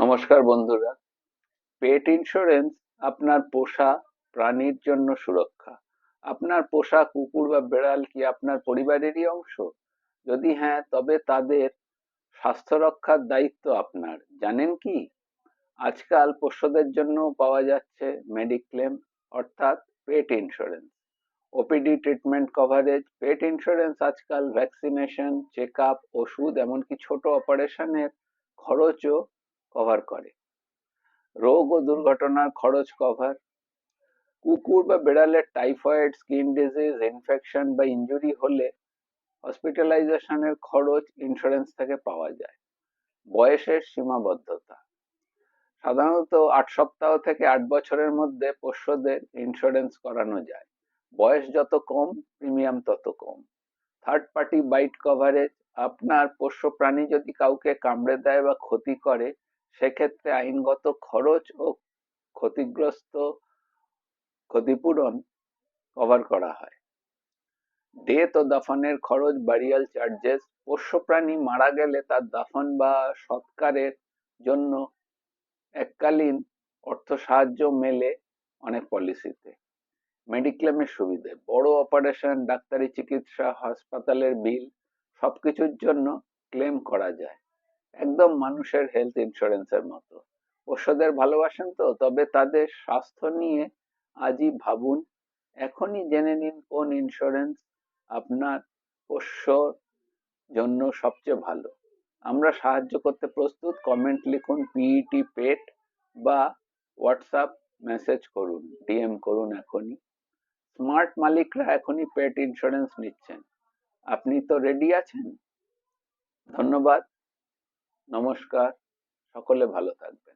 নমস্কার বন্ধুরা। পেট ইন্স্যুরেন্স আপনার পোষা প্রাণীর জন্য সুরক্ষা। আপনার পোষা কুকুর বা বেড়াল কি আপনার পরিবারেরই অংশ? যদি হ্যাঁ, তবে তাদের স্বাস্থ্য রক্ষার দায়িত্ব আপনার। জানেন কি? আজকাল পোষ্যদের জন্য পাওয়া যাচ্ছে মেডিক্লেম, অর্থাৎ পেট ইন্স্যুরেন্স, ওপিডি ট্রিটমেন্ট কভারেজ। পেট ইন্স্যুরেন্স আজকাল ভ্যাকসিনেশন, চেক আপ, ওষুধ, এমনকি ছোট অপারেশনের খরচও কভার করে। রোগ ও দুর্ঘটনার খরচ কভার। কুকুর বা বেড়ালের টাইফয়েড, স্কিন ডিজিজ, ইনফেকশন বা ইনজুরি হলে হসপিটালাইজেশনের খরচ ইন্স্যুরেন্স থেকে পাওয়া যায়। বয়সের সীমাবদ্ধতা। সাধারণত 8 সপ্তাহ থেকে 8 বছরের মধ্যে পোষ্যদের ইন্স্যুরেন্স করানো যায়। বয়স যত কম, প্রিমিয়াম তত কম। Third party bite coverage. আপনার পোষ্য প্রাণী যদি কাউকে কামড়ে দেয় বা ক্ষতি করে, সেক্ষেত্রে আইনগত খরচ ও ক্ষতিগ্রস্ত ক্ষতিপূরণ কভার করা হয়। ডেথ ও দাফনের খরচ, বারিয়াল চার্জেস। পোষ্য প্রাণী মারা গেলে তার দাফন বা সৎকারের জন্য এককালীন অর্থ সাহায্য মেলে অনেক পলিসিতে। মেডিক্লেমের সুবিধে, বড় অপারেশন, ডাক্তারি চিকিৎসা, হাসপাতালের বিল, সবকিছুর জন্য ক্লেম করা যায়। একদম মানুষের হেলথ ইন্স্যুরেন্সের মতো। পোষ্যদের ভালোবাসেন তো? তবে তাদের স্বাস্থ্য নিয়ে আজই ভাবুন। এখনই জেনে নিন কোন ইন্স্যুরেন্স আপনার পোষ্যর জন্য সবচেয়ে ভালো। আমরা সাহায্য করতে প্রস্তুত। কমেন্ট লিখুন পিইটি পেট, বা হোয়াটসঅ্যাপ মেসেজ করুন, ডিএম করুন এখনই। স্মার্ট মালিকরা এখনই পেট ইন্স্যুরেন্স নিচ্ছেন। আপনি তো রেডি আছেন? ধন্যবাদ। নমস্কার। সকলে ভালো থাকবেন।